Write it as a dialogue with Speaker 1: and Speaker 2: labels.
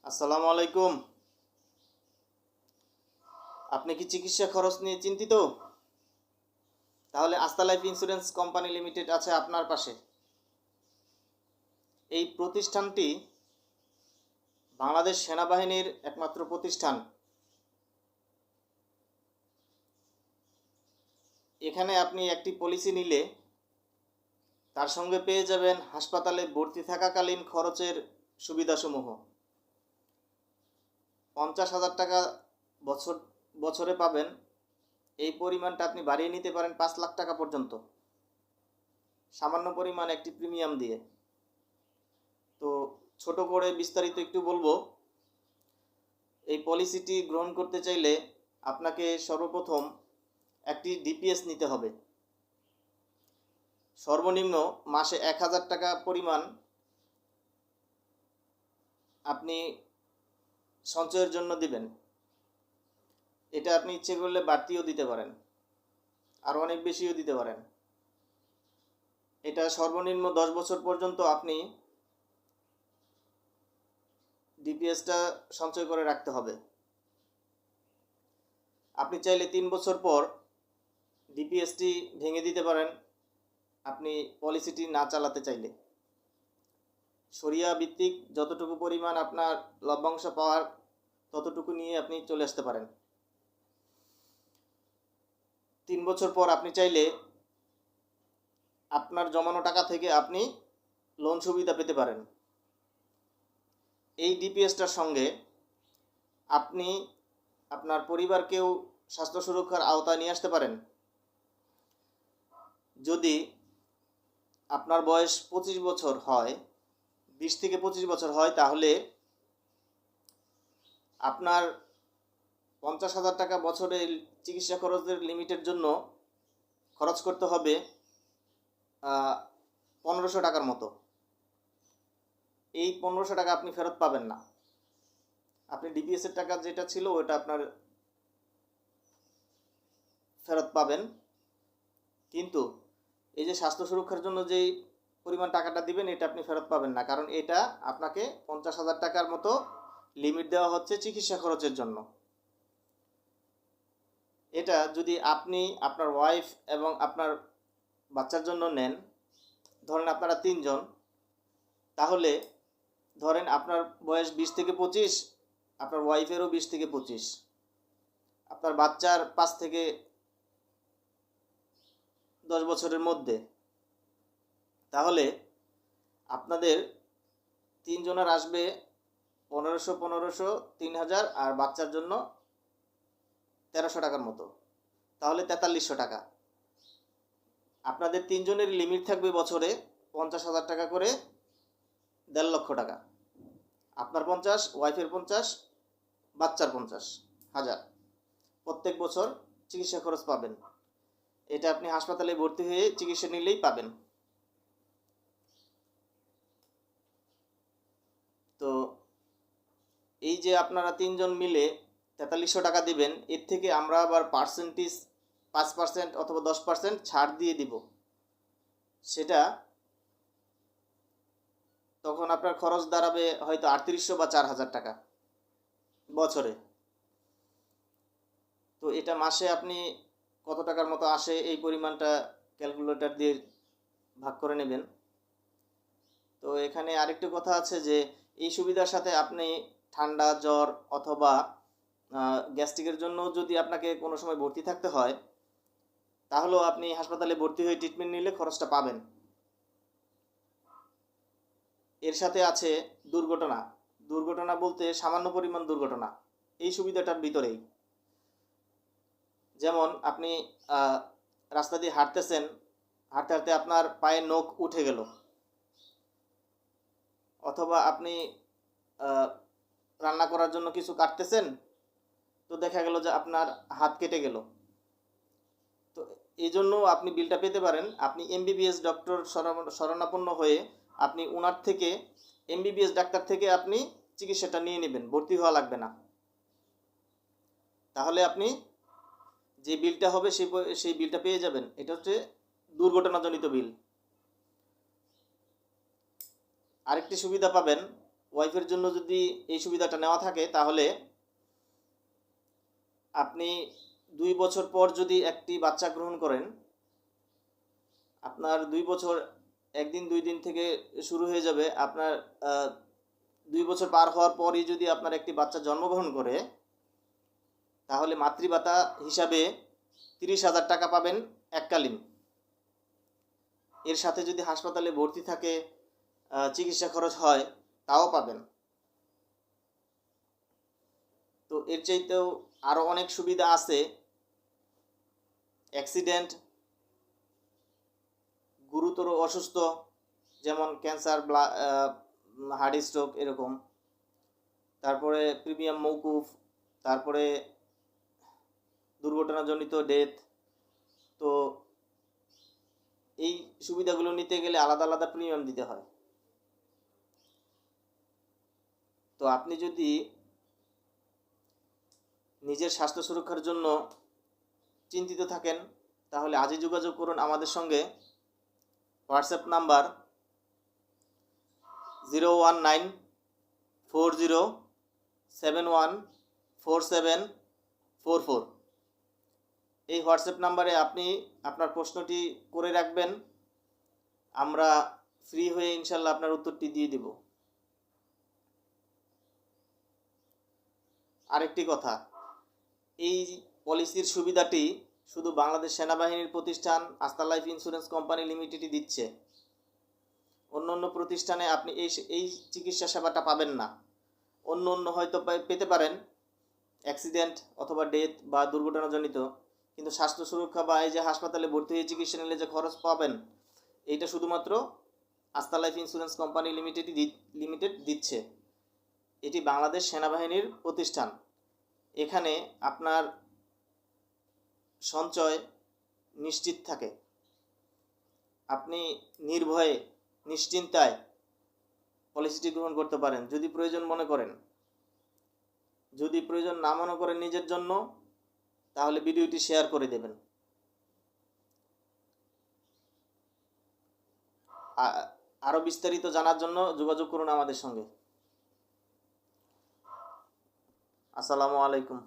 Speaker 1: আসসালামু আলাইকুম। আপনি কি চিকিৎসা খরচ নিয়ে চিন্তিত? তাহলে আস্থা লাইফ ইন্স্যুরেন্স কোম্পানি লিমিটেড আছে আপনার পাশে। এই প্রতিষ্ঠানটি বাংলাদেশ সেনাবাহিনীর একমাত্র প্রতিষ্ঠান। এখানে আপনি একটি পলিসি নিলে তার সঙ্গে পেয়ে যাবেন হাসপাতালে ভর্তি থাকাকালীন খরচের সুবিধাসমূহ। 50,000 টাকা বছরে পাবেন। এই পরিমাণটা আপনি বাড়িয়ে নিতে পারেন 5 লাখ টাকা পর্যন্ত, সামান্য পরিমাণ একটি প্রিমিয়াম দিয়ে। তো ছোট করে বিস্তারিত একটু বলবো। এই পলিসিটি গ্রহণ করতে চাইলে আপনাকে সর্বপ্রথম একটি ডিপিএস নিতে হবে। সর্বনিম্ন মাসে 1,000 টাকা পরিমাণ আপনি সঞ্চয়ের জন্য দিবেন। এটা আপনি ইচ্ছে করলে বাড়তিও দিতে পারেন, আর অনেক বেশিও দিতে পারেন। এটা সর্বনিম্ন 10 বছর পর্যন্ত আপনি ডিপিএসটা সঞ্চয় করে রাখতে হবে। আপনি চাইলে 3 বছর পর ডিপিএসটি ভেঙে দিতে পারেন, আপনি পলিসিটি না চালাতে চাইলে। শরিয়া ভিত্তিক যতটুকু পরিমাণ আপনার লভ্যাংশ পাওয়ার ততটুকু নিয়ে আপনি চলে আসতে পারেন। 3 বছর পর আপনি চাইলে আপনার জমানো টাকা থেকে আপনি লোন সুবিধা পেতে পারেন। এই ডিপিএসটার সঙ্গে আপনি আপনার পরিবারকেও স্বাস্থ্য সুরক্ষার আওতায় নিয়ে আসতে পারেন। যদি আপনার বয়স 25 বছর হয়, 20 থেকে 25 বছর হয়, তাহলে আপনার 50,000 টাকা বছরে চিকিৎসা খরচের লিমিটের জন্য খরচ করতে হবে 1500 টাকার মতো। এই 1500 টাকা আপনি ফেরত পাবেন না। আপনি ডিপিএসের টাকা যেটা ছিল ওটা আপনার ফেরত পাবেন, কিন্তু এই যে স্বাস্থ্য সুরক্ষার জন্য যেই পরিমাণ টাকাটা দিবেন এটা আপনি ফেরত পাবেন না, কারণ এটা আপনাকে 50,000 টাকার মতো লিমিট দেওয়া হচ্ছে চিকিৎসা খরচের জন্য। এটা যদি আপনি, আপনার ওয়াইফ এবং আপনার বাচ্চার জন্য নেন, ধরেন আপনারা 3 জন, তাহলে ধরেন আপনার বয়স 20 থেকে 25, আপনার ওয়াইফেরও 20 থেকে 25, আপনার বাচ্চার 5 থেকে 10 বছরের মধ্যে, তাহলে আপনাদের 3 জনের আসবে 1500, 3000, আর বাচ্চার জন্য 1300 টাকার মতো, তাহলে 4300 টাকা। আপনাদের 3 জনের লিমিট থাকবে বছরে 50,000 টাকা করে, 1.5 লক্ষ টাকা। আপনার 50, ওয়াইফের 50, বাচ্চার 50,000 প্রত্যেক বছর চিকিৎসা খরচ পাবেন। এটা আপনি হাসপাতালে ভর্তি হয়ে চিকিৎসা নিলেই পাবেন। তো এই যে আপনারা 3 জন মিলে 4300 টাকা দিবেন, এর থেকে আমরা আবার পার্সেন্টেজ 5% অথবা 10% ছাড় দিয়ে দিব। সেটা তখন আপনার খরচ দাঁড়াবে হয়তো 3800 বা 4000 টাকা বছরে। তো এটা মাসে আপনি কত টাকার মতো আসে এই পরিমাণটা ক্যালকুলেটর দিয়ে ভাগ করে নেবেন। তো এখানে আরেকটি কথা আছে যে এই সুবিধার সাথে আপনি ঠান্ডা, জ্বর অথবা গ্যাস্ট্রিকের জন্য যদি আপনাকে কোনো সময় ভর্তি থাকতে হয়, তাহলেও আপনি হাসপাতালে ভর্তি হয়ে ট্রিটমেন্ট নিলে খরচটা পাবেন। এর সাথে আছে দুর্ঘটনা। দুর্ঘটনা বলতে সামান্য পরিমাণ দুর্ঘটনা এই সুবিধাটার ভিতরেই। যেমন আপনি রাস্তা দিয়ে হাঁটতেছেন, হাঁটতে হাঁটতে আপনার পায়ে নখ উঠে গেল, অথবা আপনি রান্না করার জন্য কিছু কাটতেছেন, তো দেখা গেল যে আপনার হাত কেটে গেল। তো এই জন্য আপনি বিলটা পেতে পারেন। আপনি এমবিবিএস ডক্টর শরণাপন্ন হয়ে আপনি ওনার থেকে, এমবিবিএস ডাক্তার থেকে আপনি চিকিৎসাটা নিয়ে নেবেন, ভর্তি হওয়া লাগবে না। তাহলে আপনি যে বিলটা হবে সেই বিলটা পেয়ে যাবেন। এটা হচ্ছে দুর্ঘটনাজনিত বিল। আরেকটি সুবিধা পাবেন, ওয়াইফের জন্য যদি এই সুবিধাটা নেওয়া থাকে তাহলে আপনি 2 বছর পর যদি একটি বাচ্চা গ্রহণ করেন, আপনার 2 বছর 1 দিন 2 দিন থেকে শুরু হয়ে যাবে। আপনার 2 বছর পার হওয়ার পরই যদি আপনার একটি বাচ্চা জন্মগ্রহণ করে, তাহলে মাতৃভাতা হিসাবে 30,000 টাকা পাবেন এককালীন। এর সাথে যদি হাসপাতালে ভর্তি থাকে, চিকিৎসা খরচ হয়, তাও পাবেন। তো এর চাইতেও আরও অনেক সুবিধা আছে। অ্যাক্সিডেন্ট, গুরুতর অসুস্থ যেমন ক্যান্সার, হার্ট স্ট্রোক এরকম, তারপরে প্রিমিয়াম মৌকুফ, তারপরে দুর্ঘটনাজনিত ডেথ। তো এই সুবিধাগুলো নিতে গেলে আলাদা আলাদা প্রিমিয়াম দিতে হয়। তো আপনি যদি নিজের স্বাস্থ্য সুরক্ষার জন্য চিন্তিত থাকেন, তাহলে আজই যোগাযোগ করুন আমাদের সঙ্গে। WhatsApp number 01940714744। এই হোয়াটসঅ্যাপ নাম্বারে আপনি আপনার প্রশ্নটি করে রাখবেন, আমরা ফ্রি হয়ে ইনশাল্লাহ আপনার উত্তরটি দিয়ে দেব। আরেকটি কথা, এই পলিসির সুবিধাটি শুধু বাংলাদেশ সেনাবাহিনীর প্রতিষ্ঠান আস্থা লাইফ ইন্স্যুরেন্স কোম্পানি লিমিটেডই দিচ্ছে। অন্য অন্য প্রতিষ্ঠানে আপনি এই চিকিৎসা সেবাটা পাবেন না। অন্য হয়তো পেতে পারেন, অ্যাক্সিডেন্ট অথবা ডেথ বা দুর্ঘটনাজনিত, কিন্তু স্বাস্থ্য সুরক্ষা বা এই যে হাসপাতালে ভর্তি হয়ে চিকিৎসা নিলে যে খরচ পাবেন, এইটা শুধুমাত্র আস্থা লাইফ ইন্স্যুরেন্স কোম্পানি লিমিটেড দিচ্ছে। এটি বাংলাদেশ সেনাবাহিনীর প্রতিষ্ঠান। এখানে আপনার সঞ্চয় নিশ্চিত থাকে। আপনি নির্ভয়ে নিশ্চিন্তায় পলিসিটি গ্রহণ করতে পারেন যদি প্রয়োজন মনে করেন। যদি প্রয়োজন না মনে করেন নিজের জন্য, তাহলে ভিডিওটি শেয়ার করে দেবেন। আরও বিস্তারিত জানার জন্য যোগাযোগ করুন আমাদের সঙ্গে। আসসালামু আলাইকুম।